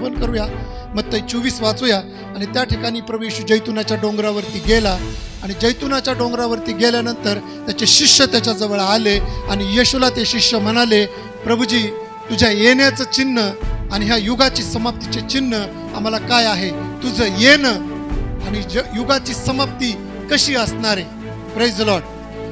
आपण करूया, मत्ती 24 वाचूया. आणि त्या ठिकाणी प्रभू येशू जैतुनाच्या डोंगरावरती गेला आणि जैतुनाच्या डोंगरावरती गेल्यानंतर त्याचे शिष्य त्याच्याजवळ आले आणि येशूला ते शिष्य म्हणाले, प्रभूजी, तुझ्या येण्याचं चिन्ह आणि ह्या युगाची समाप्तीचे चिन्ह आम्हाला काय आहे? तुझं येणं आणि युगाची समाप्ती कशी असणार आहे? Praise the lord.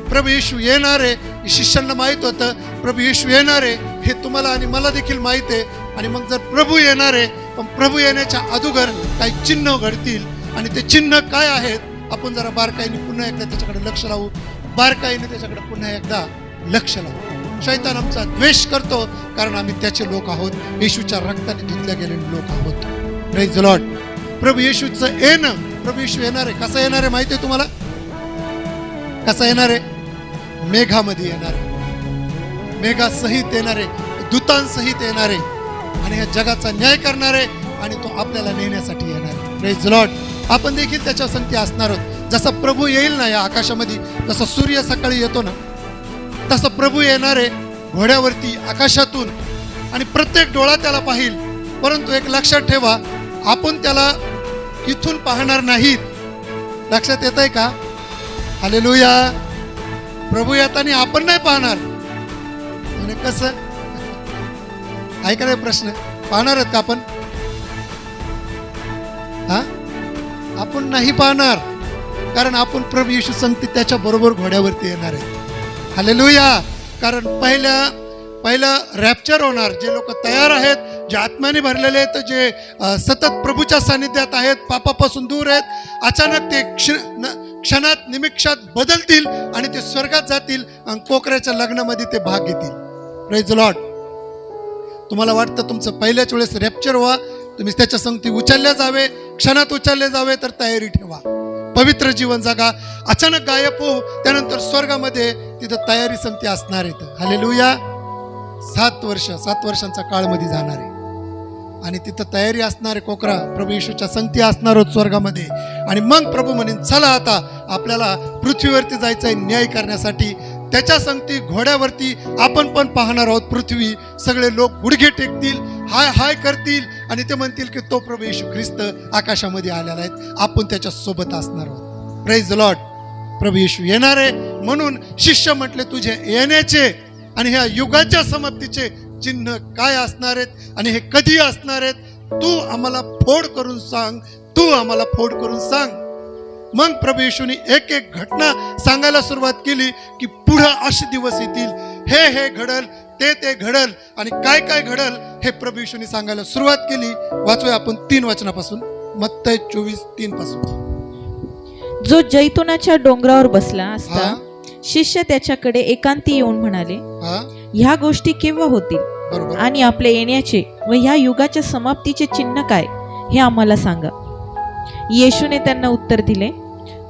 प्रभू येशू येणार आहे, शिष्यांना माहीत होतं. प्रभू येशू येणार आहे हे तुम्हाला आणि मला देखील माहीत आहे. आणि मग जर प्रभू येणार आहे, पण प्रभू येण्याच्या अगोदर काही चिन्ह घडतील आणि ते चिन्ह काय आहेत आपण जरा बारकाईने पुन्हा एकदा त्याच्याकडे लक्ष लावू. बारकाईने त्याच्याकडे पुन्हा एकदा लक्ष लावू. शैतान आमचा द्वेष करतो कारण आम्ही त्याचे लोक आहोत, येशूच्या रक्ताने धुतल्या गेलेले लोक आहोत. Praise the lord. प्रभू येशूचं येणं, प्रभू येशू येणार आहे. कसं येणार आहे माहिती आहे तुम्हाला? कसं येणार आहे? मेघामध्ये येणार आहे, मेघासहित येणार आहे, दूतांसहित येणार आहे आणि या जगाचा न्याय करणार आहे आणि तो आपल्याला नेण्यासाठी येणार आहे. Praise the Lord. आपण देखील त्याच्या संगती असणार आहोत. जसा प्रभू येईल ना या आकाशामध्ये, जसा सूर्य सकाळी येतो ना, तसं प्रभू येणार आहे घोड्यावरती आकाशातून आणि प्रत्येक डोळा त्याला पाहिल. परंतु एक लक्षात ठेवा, आपण त्याला इथून पाहणार नाहीत. लक्षात येत आहे का? हालेलुया. प्रभू येताना आपण नाही पाहणार. म्हणजे कसं? ऐका नाही प्रश्न, पाहणार आहेत का आपण? हा, आपण नाही पाहणार, कारण आपण प्रभू येशू संगती त्याच्या बरोबर घोड्यावरती येणार आहे. हालेलुया. कारण पहिलं रॅप्चर होणार. जे लोक तयार आहेत, जे आत्म्याने भरलेले आहेत, जे सतत प्रभूच्या सानिध्यात आहेत, पापापासून दूर आहेत, अचानक ते क्षणात निमिषात बदलतील आणि ते स्वर्गात जातील आणि कोकऱ्याच्या लग्नामध्ये ते भाग घेतील. Praise the Lord. तुम्हाला वाटतं तुमचं पहिल्याच वेळेस रॅप्चर व्हा, तुम्ही त्याच्या संगती उचलल्या जावे, क्षणात उचलले जावे, तर तयारी ठेवा. पवित्र जीवन जगा. अचानक गायब होऊ, त्यानंतर स्वर्गामध्ये तिथं तयारी संगती असणार आहे. हालेलुया. 7 वर्षांचा काळमध्ये जाणार आहे आणि तिथं तयारी असणार आहे. कोकरा प्रभू येशूच्या संगती असणार आहोत स्वर्गामध्ये. आणि मग प्रभू म्हणेन, चला आता आपल्याला पृथ्वीवरती जायचं आहे न्याय करण्यासाठी. त्याच्या संगती घोड्यावरती आपण पण पाहणार आहोत. पृथ्वी सगळे लोक गुडघे टेकतील, हाय हाय करतील आणि ते म्हणतील की तो प्रभू येशू ख्रिस्त आकाशामध्ये आलेला आहे, आपण त्याच्या सोबत असणार आहोत. Praise the lord. प्रभू येशू येणार आहे म्हणून शिष्य म्हटले, तुझे येण्याचे आणि ह्या युगाच्या समाप्तीचे चिन्ह काय असणार आहेत आणि हे कधी असणार आहेत, तू आम्हाला फोड करून सांग, तू आम्हाला फोड करून सांग. मग प्रभू येशूने एक एक घटना सांगायला सुरुवात केली की पुढं असे दिवस येतील, हे घडल, ते घडल आणि काय काय घडल हे प्रभू येशूने सांगायला सुरुवात केली. वाचूया आपण 3 वचनापासून, मत्ती 24:3 पासून. जो जैतुनाच्या डोंगरावर बसला असता शिष्य त्याच्याकडे एकांती येऊन म्हणाले, ह्या गोष्टी केव्हा होतील आणि आपल्या येण्याचे व ह्या युगाच्या समाप्तीचे चिन्ह काय हे आम्हाला सांगा. येशूने त्यांना उत्तर दिले,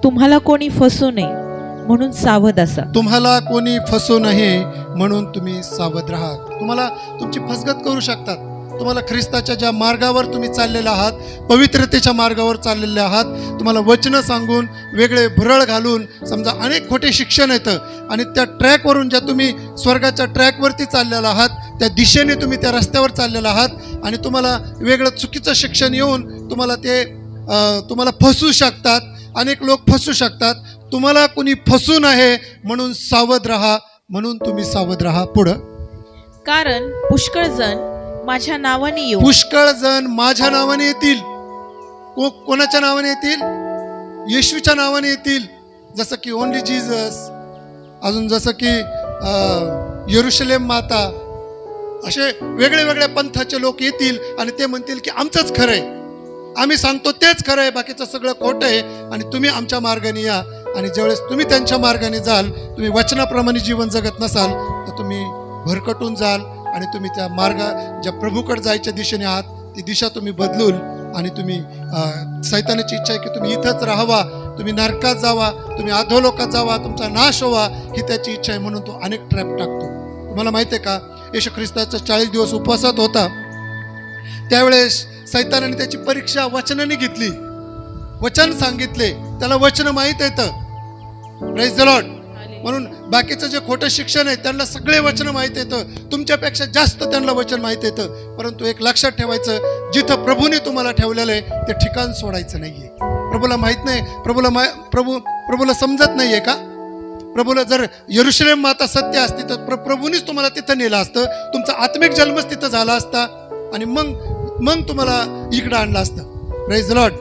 तुम्हाला कोणी फसवू नये म्हणून सावध असा. तुम्हाला कोणी फसवू नये म्हणून तुम्ही सावध राहा. तुम्हाला तुमची फसगत करू शकतात. तुम्हाला ख्रिस्ताच्या ज्या मार्गावर तुम्ही चाललेले आहात, पवित्रतेच्या मार्गावर चाललेले आहात, तुम्हाला वचनं सांगून, वेगळे भुरळ घालून, समजा अनेक खोटे शिक्षण येतं आणि त्या ट्रॅकवरून ज्या तुम्ही स्वर्गाच्या ट्रॅकवरती चाललेला आहात, त्या दिशेने तुम्ही त्या रस्त्यावर चाललेला आहात आणि तुम्हाला वेगळं चुकीचं शिक्षण येऊन तुम्हाला फसवू शकतात. अनेक लोक फसवू शकतात. तुम्हाला कोणी फसवू नये म्हणून सावध राहा, म्हणून तुम्ही सावध राहा. पुढं, कारण पुष्कळ जण माझ्या नावाने येऊ. पुष्कळ जण माझ्या नावाने येतील. कोणाच्या नावाने येतील? येशूच्या नावाने येतील. जसं की ओनली जीजस, अजून जसं की यरुशलेम माता, असे वेगळे वेगळ्या पंथाचे लोक येतील आणि ते म्हणतील की आमचंच खरं आहे, आम्ही सांगतो तेच खरं आहे, बाकीचं सगळं खोटं आहे आणि तुम्ही आमच्या मार्गाने या. आणि ज्यावेळेस तुम्ही त्यांच्या मार्गाने जाल, तुम्ही वचनाप्रमाणे जीवन जगत नसाल, तर तुम्ही भरकटून जाल आणि तुम्ही त्या ज्या प्रभूकडे जायच्या दिशेने आहात ती दिशा तुम्ही बदलून आणि तुम्ही सैतानाची इच्छा आहे की तुम्ही इथंच राहावा, तुम्ही नरकात जावा, तुम्ही अधोलोकात जावा, तुमचा नाश व्हावा, ही त्याची इच्छा आहे. म्हणून तो अनेक ट्रॅप टाकतो. तुम्हाला माहिती आहे का, येशू ख्रिस्ताचा 40 दिवस उपवासात होता, त्यावेळेस सैतानाने त्याची परीक्षा वचनाने घेतली. वचन सांगितले, त्याला वचन माहीत येतं. Praise the Lord. म्हणून बाकीचं जे खोटं शिक्षण आहे त्यांना सगळे वचन माहिती येतं, तुमच्यापेक्षा जास्त त्यांना वचन माहिती येतं. परंतु एक लक्षात ठेवायचं, जिथं प्रभूने तुम्हाला ठेवलेलं आहे ते ठिकाण सोडायचं नाहीये. प्रभूला माहित नाही, प्रभूला समजत नाहीये का? प्रभूला जर यरुशलेम माता सत्य असती तर प्रभूनीच तुम्हाला तिथं नेलं असतं, तुमचा आत्मिक जन्मच तिथं झाला असता आणि मग तुम्हाला इकडं आणलं असतं. Praise the Lord.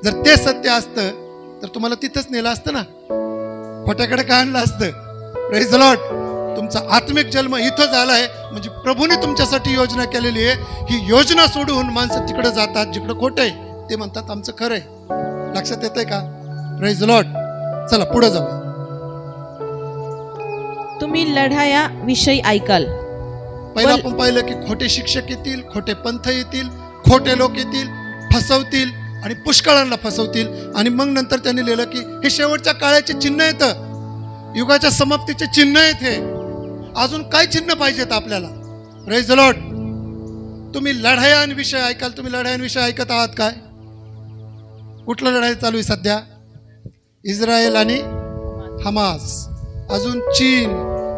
जर ते सत्य असतं तर तुम्हाला तिथंच नेलं असतं ना, खोट्याकडे काय आणलं असतं? Praise the Lord. तुमचा आत्मिक जन्म इथं झालाय म्हणजे प्रभूने तुमच्यासाठी योजना केलेली आहे. ही योजना सोडून माणसं तिकडे जातात जिकडे खोटं आहे, ते म्हणतात आमचं खरं आहे. लक्षात येतंय का? Praise the Lord. चला पुढे जाऊ. तुम्ही लढाया विषयी ऐकाल. पहिला आपण पाहिलं की खोटे शिक्षक येतील, खोटे पंथ येतील, खोटे लोक येतील, फसवतील आणि पुष्कळांना फसवतील. आणि मग नंतर त्यांनी लिहिलं की हे शेवटच्या काळाचे चिन्ह येतं, युगाच्या समाप्तीचे चिन्ह आहेत. हे अजून काय चिन्ह पाहिजेत आपल्याला? Praise the Lord. तुम्ही लढायांविषयी ऐकाल. तुम्ही लढायांविषयी ऐकत आहात काय? कुठलं लढाई चालू आहे सध्या? इस्रायल आणि हमास, अजून चीन,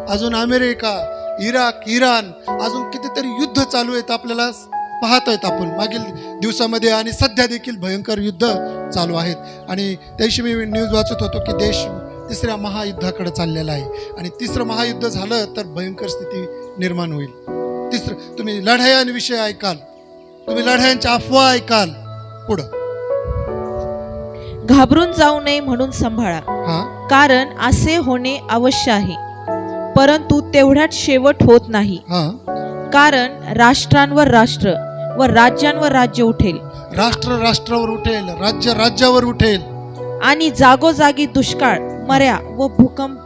अजून अमेरिका, इराक, इराण, अजून कितीतरी युद्ध चालू आहेत. आपल्याला पाहतोय आपण मागील दिवसामध्ये आणि सध्या देखील भयंकर युद्ध चालू आहेत. आणि त्याशी मी न्यूज वाचत होतो की देश तिसऱ्या महायुद्धाकडे चाललेला आहे आणि तिसरं महायुद्ध झालं तर भयंकर स्थिती निर्माण होईल. तुम्ही लढायांविषयी ऐकाल, तुम्ही लढायांच्या अफवा ऐकाल. पुढं घाबरून जाऊ नये म्हणून सांभाळा, कारण असे होणे आवश्यक आहे, परंतु तेवढ्यात शेवट होत नाही. कारण राष्ट्रांवर राष्ट्र व राज्यांवर राज्य उठेल. राष्ट्र राष्ट्रावर उठेल, राज्य राज्यावर उठेल. आणि जागोजागी दुष्काळ, मर्या व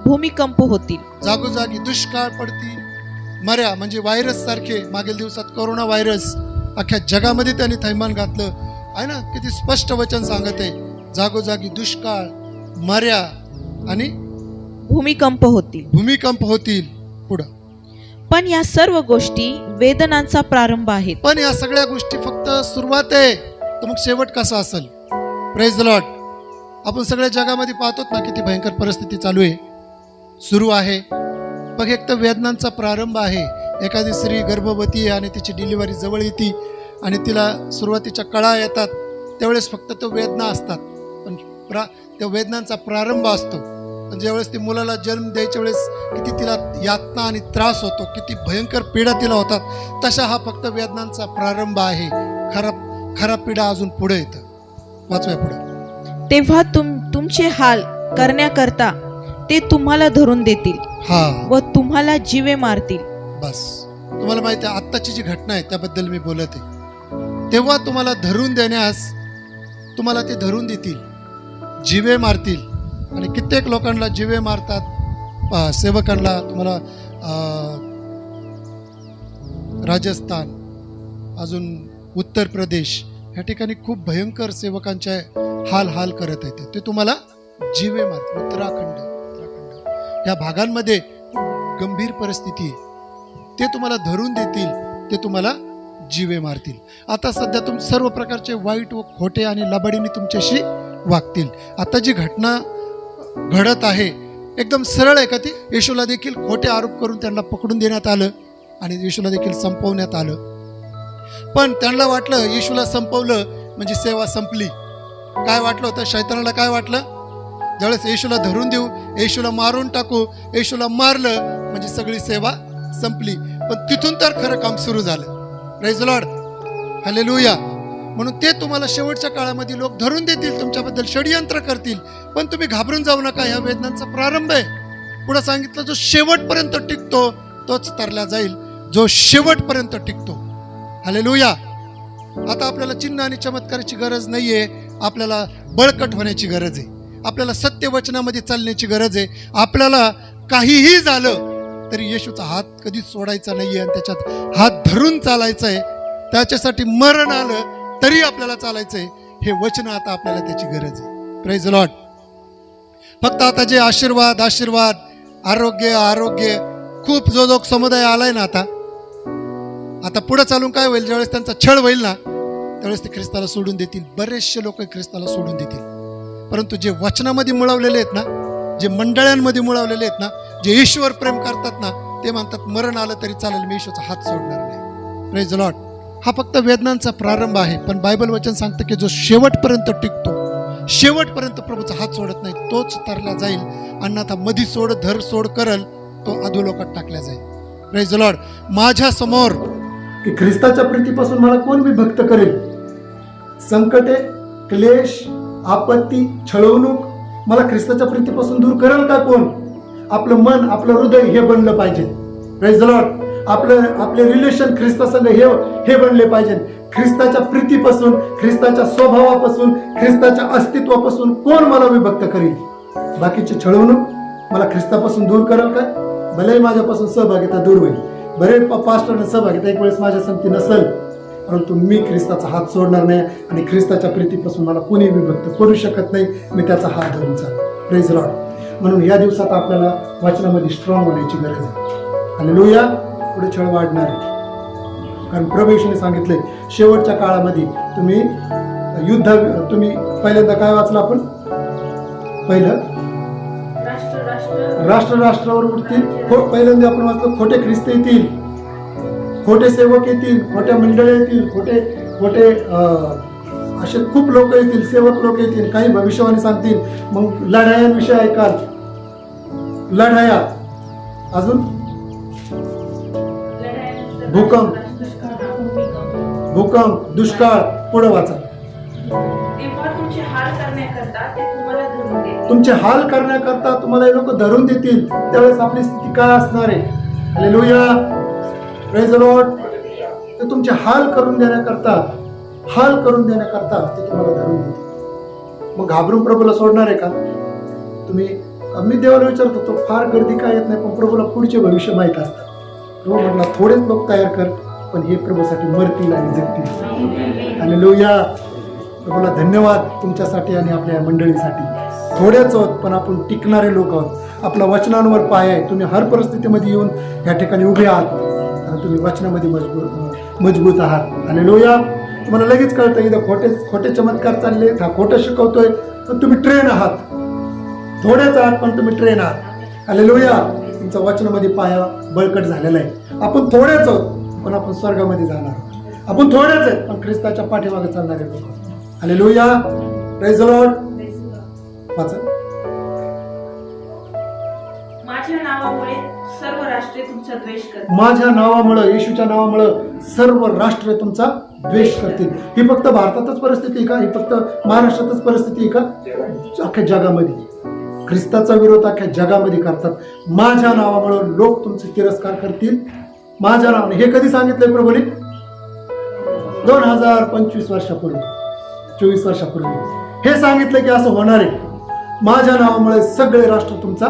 भूमिकंप होतील. जागोजागी दुष्काळ पडतील, मर्या म्हणजे व्हायरस सारखे. मागील दिवसात कोरोना व्हायरस अख्ख्या जगामध्ये त्यांनी थैमान घातलं आहे ना. किती स्पष्ट वचन सांगत आहे, जागोजागी दुष्काळ, मर्या आणि भूमिकंप होतील. पुढं पण या सर्व गोष्टी वेदनांचा प्रारंभ आहेत. पण या सगळ्या गोष्टी फक्त सुरुवात आहे, तर मग शेवट कसा असेल? Praise the Lord. आपण सगळ्या जगामध्ये पाहतो ना किती भयंकर परिस्थिती चालू आहे, सुरू आहे. मग एक तर वेदनांचा प्रारंभ आहे. एखादी स्त्री गर्भवती आहे आणि तिची डिलिव्हरी जवळ येते आणि तिला सुरुवातीच्या कळा येतात, त्यावेळेस फक्त तो वेदना असतात. पण त्या वेदनांचा प्रारंभ असतो. पण ज्यावेळेस ती मुलाला जन्म द्यायच्या वेळेस किती तिला यातना आणि त्रास होतो, किती भयंकर पीडा तिला होतात, तशा हा फक्त वेदनांचा प्रारंभ आहे. खरा पीडा अजून पुढे येतं. वाचूया पुढे. तेव्हा तुमचे हाल करण्याकरता ते तुम्हाला धरून देतील व तुम्हाला जीवे मारतील. बस तुम्हाला माहिती आहे आत्ताची जी घटना आहे त्याबद्दल मी बोलत आहे. तेव्हा तुम्हाला धरून देण्यास तुम्हाला ते धरून देतील, जीवे मारतील. आणि कित्येक लोकांना जीवे मारतात, सेवकांना. तुम्हाला राजस्थान, अजून उत्तर प्रदेश ह्या ठिकाणी खूप भयंकर सेवकांचे हाल करत आहेत. ते तुम्हाला जीवे मारतील. उत्तराखंड या भागांमध्ये गंभीर परिस्थिती आहे. ते तुम्हाला धरून देतील, ते तुम्हाला जीवे मारतील. आता सध्या सर्व प्रकारचे वाईट व खोटे आणि लबाडीने तुमच्याशी वागतील. आता जी घटना घडत आहे एकदम सरळ आहे का ती? येशूला देखील खोटे आरोप करून त्यांना पकडून देण्यात आलं आणि येशूला देखील संपवण्यात आलं. पण त्यांना वाटलं येशूला संपवलं म्हणजे सेवा संपली. काय वाटलं होतं शैतानाला? काय वाटलं? ज्यावेळेस येशूला धरून देऊ, येशूला मारून टाकू, येशूला मारलं म्हणजे सगळी सेवा संपली. पण तिथून तर खरं काम सुरू झालं. Praise the Lord. हालेलुया. म्हणून ते तुम्हाला शेवटच्या काळामध्ये लोक धरून देतील, तुमच्याबद्दल षडयंत्र करतील. पण तुम्ही घाबरून जाऊ नका, ह्या वेदनांचा प्रारंभ आहे. पुढे सांगितलं जो शेवटपर्यंत टिकतो तोच तरला जाईल, जो शेवटपर्यंत टिकतो. हालेलुया. आता आपल्याला चिन्ह आणि चमत्काराची गरज नाहीये, आपल्याला बळकट होण्याची गरज आहे. आपल्याला सत्यवचनामध्ये चालण्याची गरज आहे. आपल्याला काहीही झालं तरी येशूचा हात कधीच सोडायचा नाहीये आणि त्याच्यात हात धरून चालायचं आहे. त्याच्यासाठी मरण आलं तरी आपल्याला चालायचंय. हे वचन आता आपल्याला त्याची गरज आहे. Praise the Lord. फक्त आता जे आशीर्वाद, आरोग्य खूप जो समुदाय आलाय ना, आता पुढे चालून काय होईल? ज्यावेळेस त्यांचा छळ होईल ना, त्यावेळेस ते ख्रिस्ताला सोडून देतील. बरेचसे लोक ख्रिस्ताला सोडून देतील. परंतु जे वचनामध्ये मिळवलेले आहेत ना, जे मंडळांमध्ये मुळवलेले आहेत ना, जे येशूवर प्रेम करतात ना, ते म्हणतात मरण आलं तरी चालेल, मी येशूचा हात सोडणार नाही. Praise the Lord. हा फक्त वेदनांचा प्रारंभ आहे, पण बायबल वचन सांगतं की जो शेवटपर्यंत टिकतो, शेवटपर्यंत प्रभूचा हात सोडत नाही, तोच तरला जाईल. अन्यथा मधी सोड धर सोड करल, तो अधोलोकात टाकला जाईल. Praise the Lord. माझ्या समोर की ख्रिस्ताच्या प्रीतीपासून मला कोण विभक्त करेल? संकटे, क्लेश, आपत्ती, छळवणूक मला ख्रिस्ताच्या प्रीतीपासून दूर करेल का कोण? आपलं मन, आपलं हृदय हे बनलं पाहिजे. Praise the Lord. आपले रिलेशन ख्रिस्तासंग हे बनले पाहिजे. ख्रिस्ताच्या प्रीतीपासून, ख्रिस्ताच्या स्वभावापासून, ख्रिस्ताच्या अस्तित्वापासून कोण मला विभक्त करेल? बाकीची छळवणूक मला ख्रिस्तापासून दूर करेल काय? भलेही माझ्यापासून सहभागिता दूर होईल, बरे पास्टरने सहभागिता एक वेळेस माझ्या संगती नसेल, परंतु मी ख्रिस्ताचा हात सोडणार नाही आणि ख्रिस्ताच्या प्रीतीपासून मला कोणी विभक्त करू शकत नाही. मी त्याचा हात धरून चालतो. Praise Lord. म्हणून या दिवसात आपल्याला वाचनामध्ये स्ट्रॉंग होण्याची गरज आहे. हालेलुया. पुढे छळ वाढणार आहे, कारण प्रभू येशूने सांगितले शेवटच्या काळामध्ये तुम्ही तुम्ही पहिल्यांदा काय वाचलं आपण? पहिलं राष्ट्रावर उठतील. पहिल्यांदा आपण वाचलं खोटे ख्रिस्त येतील, खोटे सेवक येतील, खोट्या मंडळी येतील, खोटे असे खूप लोक येतील, सेवक लोक येतील, काही भविष्यवाणी सांगतील. मग लढायांविषयी ऐकाल, लढाया, अजून भूकंप, दुष्काळ. पुढे वाचा. तुमचे हाल करण्याकरता तुम्हाला हे लोक धरून देतील. त्यावेळेस आपली स्थिती काय असणार आहे? हालेलुया. Praise the Lord. ते तुमचे हाल करून देण्याकरता ते तुम्हाला धरून देतील. मग घाबरून प्रभूला सोडणार आहे का तुम्ही? मी देवाला विचारतो, तो फार गर्दी काय येत नाही, पण प्रभूला पुढचे भविष्य माहीत असतात. प्रभू म्हटला थोडेच लोक तयार कर, पण हे प्रभूसाठी मरतील आणि जगतील. हालेलुया. प्रभूला धन्यवाद तुमच्यासाठी आणि आपल्या मंडळीसाठी. थोडेच आहोत, पण आपण टिकणारे लोक आहोत. आपल्या वचनांवर पाय आहे. तुम्ही हर परिस्थितीमध्ये येऊन या ठिकाणी उभे आहात, कारण तुम्ही वचनामध्ये मजबूत आहात. हालेलुया. तुम्हाला लगेच कळतं इथं खोटे चमत्कार चालले, हा खोटं शिकवतोय, पण तुम्ही ट्रेन आहात. थोडेच आहात, पण तुम्ही ट्रेन आहात. हालेलुया. तुमचा वचनामध्ये पाया बळकट झालेला आहे. आपण थोडेच आहोत, पण आपण स्वर्गामध्ये जाणार आहोत. आपण थोडेच आहेत, पण ख्रिस्ताच्या पाठीमागे चालणारे लोक आहोत. हालेलुया. Praise the Lord. वाचा. माझ्या नावामुळे सर्व राष्ट्रे तुमचा द्वेष करतील. माझ्या नावामुळे, येशूच्या नावामुळे सर्व राष्ट्र तुमचा द्वेष करतील. ही फक्त भारतातच परिस्थिती आहे का? ही फक्त महाराष्ट्रातच परिस्थिती आहे का? अख्ख्या जगामध्ये ख्रिस्ताचा विरोध अख्ख्या जगामध्ये करतात. माझ्या नावामुळे लोक तुमचे तिरस्कार करतील. माझ्या नावाने. हे कधी सांगितलंय प्रभूने? 2025 वर्षापूर्वी, 24 वर्षापूर्वी हे सांगितलं की असं होणार आहे. माझ्या नावामुळे सगळे राष्ट्र तुमचा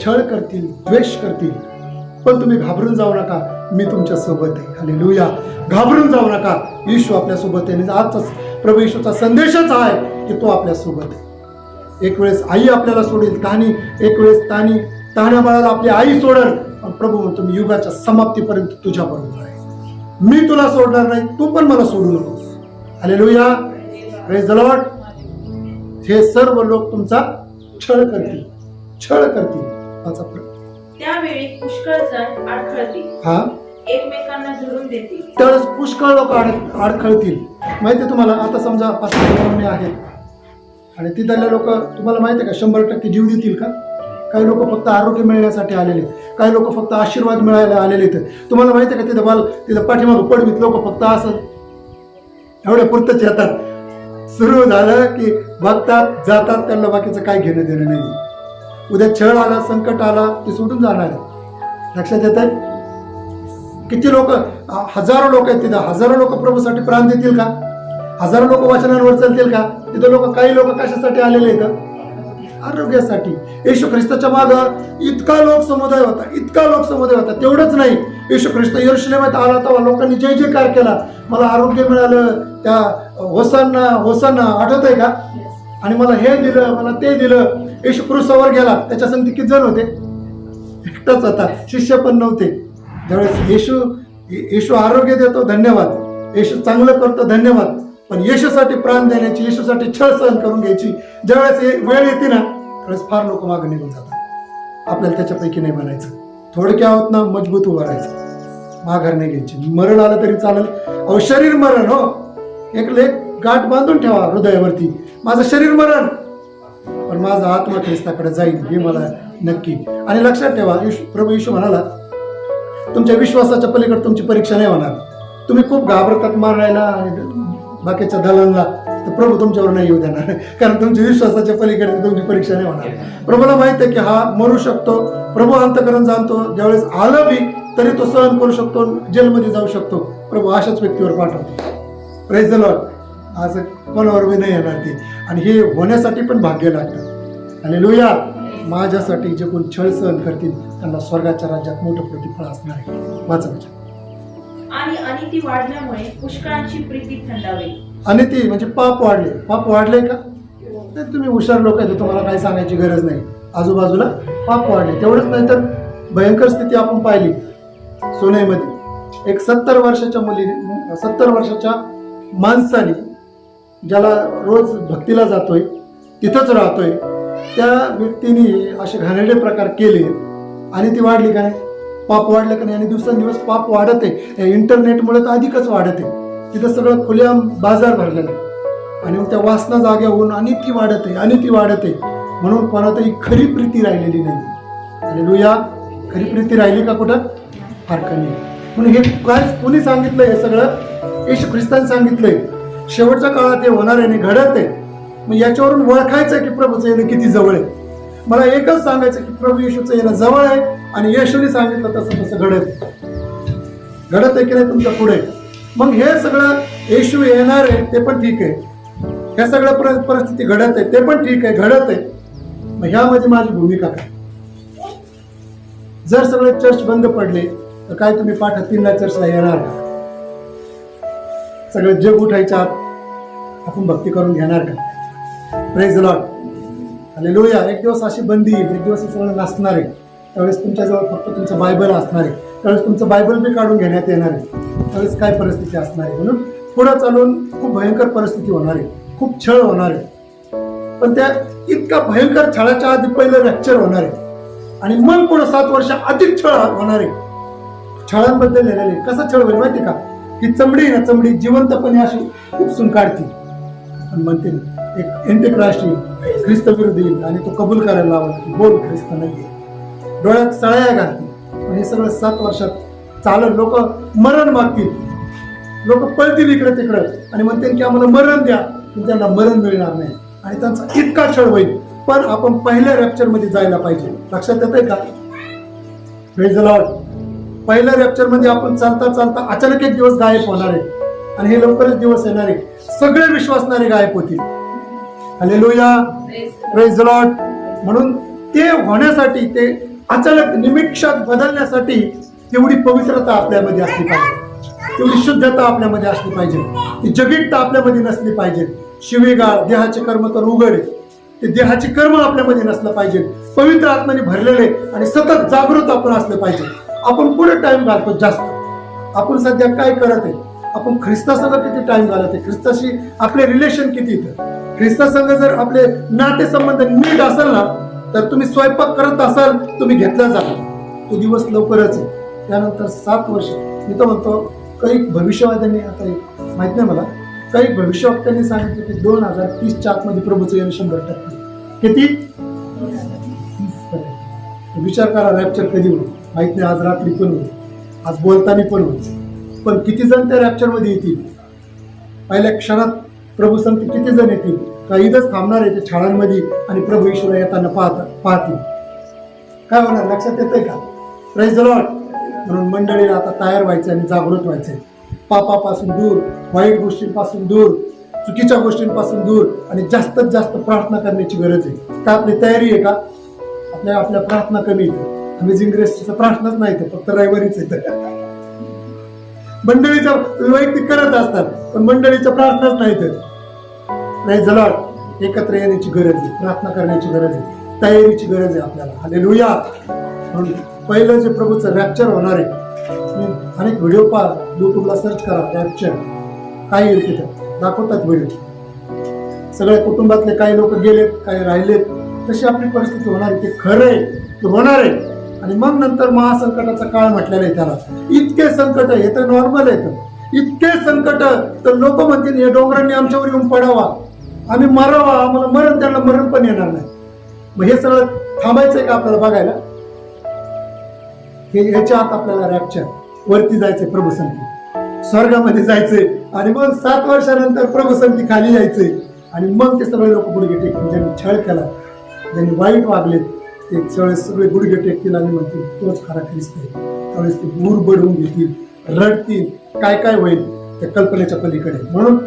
छळ करतील, द्वेष करतील, पण तुम्ही घाबरून जाऊ नका, मी तुमच्या सोबत आहे. हालेलुया. घाबरून जाऊ नका, येशू आपल्या सोबत आहे. आजचाच प्रभू येशूचा संदेशच आहे की तो आपल्या सोबत आहे. एक वेळेस आई आपल्याला सोडेल, एक वेळेस तान्या बाळाला आपली आई सोडेल, पण प्रभू म्हणतो मी युगाच्या समाप्तीपर्यंत तुझ्या बरोबर आहे. मी तुला सोडणार नाही, तू पण मला सोडू नकोस. हालेलुया. Praise the Lord. हे सर्व लोक तुमचा छळ करतील. त्यावेळी पुष्कळ जण अडखळतील, एकमेकांना धरून देतील. त्यावेळेस पुष्कळ लोक अडखळतील. माहिती तुम्हाला, आता समजा 5 आहेत आणि तिथले लोक तुम्हाला माहिती आहे का 100% जीव देतील का? काही लोक फक्त आरोग्य मिळण्यासाठी आलेले, काही लोक फक्त आशीर्वाद मिळायला आलेले. तुम्हाला माहिती आहे का तिथं पाठीमागं पडवीत लोक फक्त असं एवढ्या पुरतच येतात. सुरू झालं की बघतात, जातात, त्यांना बाकीचं काय घेणं देणं नाही. उद्या छळ आला, संकट आला, ते सोडून जाणार आहे. लक्षात येत आहे? किती लोक, हजारो लोक आहेत तिथं. हजारो लोक प्रभूसाठी प्राण देतील का? हजारो लोक वचनांवर चालतील का? तिथं लोक, काही लोक कशासाठी आलेले आहेत? आरोग्यासाठी. येशू ख्रिस्ताच्या मागं इतका लोकसमुदाय होता. तेवढंच नाही, येशू ख्रिस्त यरूशलेमात आला तेव्हा लोकांनी जय जयकार केला. मला आरोग्य मिळालं, त्या होसांना आठवत आहे का? आणि मला हे दिलं, मला ते दिलं. येशू क्रूसावर गेला, त्याच्या संगती किती जण होते? एकटाच होता. शिष्य पण नव्हते. ज्यावेळेस येशू आरोग्य देतो, धन्यवाद. येशू चांगलं करतो, धन्यवाद. पण येशूसाठी प्राण देण्याची, येशूसाठी छळ सहन करून घ्यायची ज्यावेळेस वेळ येते ना, त्यावेळेस फार लोक मागे निघून जातात. आपल्याला त्याच्यापैकी नाही बनायचं. थोडक्यात ना मजबूत उभं राहायचं, माघार नाही घ्यायची. मरण आलं तरी चालेल. अहो शरीर मरण हो, एक गाठ बांधून ठेवा हृदयावरती, माझं शरीर मरण पण माझा आत्मा ख्रिस्ताकडे जाईल हे मला नक्की. आणि लक्षात ठेवा, प्रभू येशू म्हणाला तुमच्या विश्वासाच्या पलीकडे तुमची परीक्षा नाही होणार. तुम्ही खूप घाबरतात मारायला आणि बाकीच्या दलांना, तर प्रभू तुमच्यावर नाही येऊ देणार, कारण तुमच्या विश्वासाच्या पलीकडे तुमची परीक्षा नाही होणार. प्रभूला माहित आहे की हा मरू शकतो. प्रभू अंतकरण जाणतो, ज्यावेळेस आलं बी तरी तो सहन करू शकतो, जेलमध्ये जाऊ शकतो. प्रभू अशाच व्यक्तीवर पाठवतो. Praise the Lord. असं कोणावर बी नाही येणार ते, आणि हे होण्यासाठी पण भाग्य लागतं. हालेलुया. माझ्यासाठी जे कोण छळ सहन करतील त्यांना स्वर्गाच्या राज्यात मोठं प्रतिफळ असणार आहे. वाचा वचन. आणि अनिती वाढल्यामुळे पुष्कळांची प्रीती थंडावेल. अनिती म्हणजे पाप वाढले. पाप वाढले का? नाही, तुम्ही हुशार लोक आहेत, तुम्हाला काही सांगायची गरज नाही. आजूबाजूला पाप वाढले. तेवढंच नाही तर भयंकर स्थिती आपण पाहिली सोन्यामध्ये. एक 70 वर्षाच्या मुलीने, 70 वर्षाच्या माणसाने, ज्याला रोज भक्तीला जातोय, तिथंच राहतोय, त्या व्यक्तीने असे घाणेरडे प्रकार केले आणि ती वाढली का नाही? पाप वाढलं का नाही? आणि दिवसेंदिवस पाप वाढत आहे. इंटरनेटमुळे तर अधिकच वाढत आहे. तिथं सगळं खुल्या बाजार भरलेला आहे आणि मग त्या वासना जाग्या होऊन अनिती वाढत आहे, अनिती वाढत आहे. म्हणून कोणातही खरी प्रीती राहिलेली नाही. हालेलुया. खरी प्रीती राहिली का कुठं? फार कमी. म्हणून हे काय कोणी सांगितलंय? हे सगळं येशू ख्रिस्ताने सांगितलंय. शेवटच्या काळात हे होणार आहे आणि घडत आहे. मग याच्यावरून ओळखायचं की प्रभूचं येणं किती जवळ आहे. मला एकच सांगायचं की प्रभू येशूचं येणं जवळ आहे आणि येशूने सांगितलं तसं तसं घडत आहे की नाही तुमच्या पुढे. मग हे सगळं येशू येणार आहे ते पण ठीक आहे, ह्या सगळ्या परिस्थिती घडत आहे ते पण ठीक आहे, घडत आहे. मग ह्यामध्ये माझी भूमिका काय? जर सगळे चर्च बंद पडले तर काय तुम्ही पाठ 3ला चर्चला येणार का? सगळं जग उठायच्या आत आपण भक्ती करून घेणार का? Praise the Lord. हालेलुया. एक दिवस अशी बंदी येईल, एक दिवस सगळं नसणार आहे. त्यावेळेस तुमच्याजवळ फक्त तुमचं बायबल असणार आहे. त्यावेळेस तुमचं बायबल बी काढून घेण्यात येणार आहे. त्यावेळेस काय परिस्थिती असणार आहे? म्हणून पुढे चालून खूप भयंकर परिस्थिती होणार आहे, खूप छळ होणार आहे. पण त्या इतका भयंकर छळाच्या आधी पहिलं रॅप्चर होणार आहे आणि मग पुढे 7 वर्ष अधिक छळ होणार आहे. छळांबद्दल लिहिलेले. कसा छळ होईल माहिती का? ही चमडी ना, चमडी जिवंतपणे अशी उपसून काढतील आणि म्हणते एक एंटिक्राइस्ट येईल, ख्रिस्त विरुद्ध येईल आणि तो कबूल करायला लावत की बोल ख्रिस्त नाहीये. डोळ्यात सळ्या घालतील. आणि हे सगळं 7 वर्षात चालत लोक मरण मागतील, लोक पळतील इकडे तिकडे आणि म्हणतील की आम्हाला मरण द्या, पण त्यांना मरण मिळणार नाही आणि त्यांचा इतका छळ होईल. पण आपण पहिल्या रॅप्चर मध्ये जायला पाहिजे. लक्षात येतंय का? Praise the Lord. पहिल्या रॅप्चर मध्ये आपण चालता चालता अचानक एक दिवस गायब होणार आहे आणि हे लवकरच दिवस येणार आहे. सगळे विश्वासणारे गायब होतील. हालेलुया. Praise the Lord. म्हणून ते होण्यासाठी, ते अचानक निमिषात बदलण्यासाठी तेवढी पवित्रता आपल्यामध्ये असली पाहिजे, तेवढी शुद्धता आपल्यामध्ये असली पाहिजे, ती जगिकता आपल्यामध्ये नसली पाहिजे. शिवीगाळ, देहाचे कर्म तर उघड आहे, ते देहाचे कर्म आपल्यामध्ये नसलं पाहिजे. पवित्र आत्म्याने भरलेले आणि सतत जागृत आपण असलं पाहिजे. आपण पुढे टाइम घालतो जास्त. आपण सध्या काय करत आहे? आपण ख्रिस्तासंग किती टाइम घालत आहे? ख्रिस्ताशी आपले रिलेशन किती इथं? ख्रिस्तासंग जर आपले नातेसंबंध नीट असेल ना, तर तुम्ही स्वयंपाक करत असाल, तुम्ही घेतला जाल. तो दिवस लवकरच आहे. त्यानंतर 7 वर्ष. मी तर म्हणतो काही भविष्यवाद्यांनी, आता माहित नाही मला, काही भविष्यवक्त्यांनी सांगितलं की 2030च्या आतमध्ये प्रभूचं येणं 100%. किती? विचार करा, रॅप्चर कधी होईल माहित नाही. आज रात्री पण होईल, आज बोलताना पण होईल. पण किती जण त्या रॅप्चरमध्ये येतील? पहिल्या क्षणात प्रभू सांगते किती जण येतील? का इथंच थांबणार आहे ते छाडांमध्ये आणि प्रभू येशूला येताना पाहतील? काय होणार? लक्षात येतंय का? Praise the Lord. म्हणून मंडळीला आता तयार व्हायचं आणि जागृत व्हायचंय. पापापासून दूर, वाईट गोष्टींपासून दूर, चुकीच्या गोष्टींपासून दूर आणि जास्तीत जास्त प्रार्थना करण्याची गरज आहे. का आपली तयारी आहे का? आपल्या प्रार्थना कमी येते. अमेझिंग ग्रेसची प्रार्थनाच नाही तर फक्त रविवारीच येतं. मंडळीच्या वैयक्तिक करत असतात पण मंडळीच्या प्रार्थनाच नाही तर. Praise the Lord. एकत्र येण्याची गरज आहे, प्रार्थना करण्याची गरज आहे, तयारीची गरज आहे आपल्याला. हालेलुया. म्हणून पहिलं जे प्रभूचं रॅप्चर होणार आहे, अनेक व्हिडिओ पहा, युट्यूबला सर्च करा रॅप्चर, काय येईल तिथं दाखवतात व्हिडिओ. सगळ्या कुटुंबातले काही लोक गेलेत, काही राहिलेत, तशी आपली परिस्थिती होणार आहे. ते खरं आहे, ते होणार आहे. आणि मग नंतर महासंकटाचा काळ म्हटलेला आहे त्याला. इतके संकट हे तर नॉर्मल आहे. इतके संकट तर लोक म्हणतील हे डोंगरांनी आमच्यावर येऊन पडावा, आम्ही मरावा, आम्हाला मरण, त्यांना मरण पण येणार नाही. मग हे सगळं थांबायचंय का आपल्याला बघायला? हे याच्या आत आपल्याला रॅप्चर वरती जायचंय, प्रभू संगती स्वर्गामध्ये जायचंय. आणि मग 7 वर्षानंतर प्रभू संगती खाली यायचंय. आणि मग ते सगळे लोक गुडघे टेकतील, ज्यांनी छळ केला, ज्यांनी वाईट वागलेत, ते सगळे गुडघे टेकतील आणि म्हणतील तोच खरा ख्रिस्त आहे. त्यावेळेस ते मूर बडवून घेतील, रडतील, काय काय होईल त्या कल्पनेच्या पलीकडे. म्हणून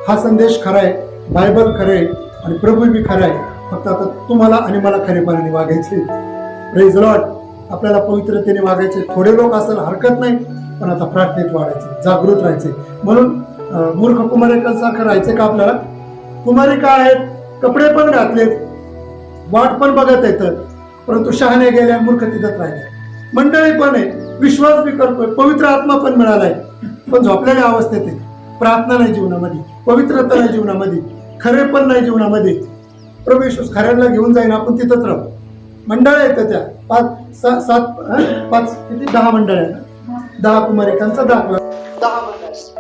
हा संदेश खरा आहे, बायबल खरं आहे आणि प्रभू बी खरा आहे. फक्त आता तुम्हाला आणि मला खरेपणाने वागायचे. Praise Lord. आपल्याला पवित्रतेने वागायचे. थोडे लोक असेल हरकत नाही, पण आता प्रार्थनेत वाढायचे, जागृत राहायचे. म्हणून मूर्ख कुमारिकांसारखं राहायचं का आपल्याला? कुमारिका आहेत, कपडे पण घातलेत, वाट पण बघत येतं, परंतु शहाणे गेल्या, मूर्ख तिथत राहिले. मंडळी पण आहे, विश्वास बी करतोय, पवित्र आत्मा पण मिळालाय, पण झोपलेल्या अवस्थेत आहे. प्रार्थना नाही जीवनामध्ये, पवित्रता नाही जीवनामध्ये, खरे पण नाही जीवनामध्ये. प्रभू येशू खऱ्यांना घेऊन जाईन, आपण तिथंच राहू. मंडळ येतं त्या 5 किती 10 मंडळ आहेत. 10 कुमारिकांचा दाखला, 10 मंडळ.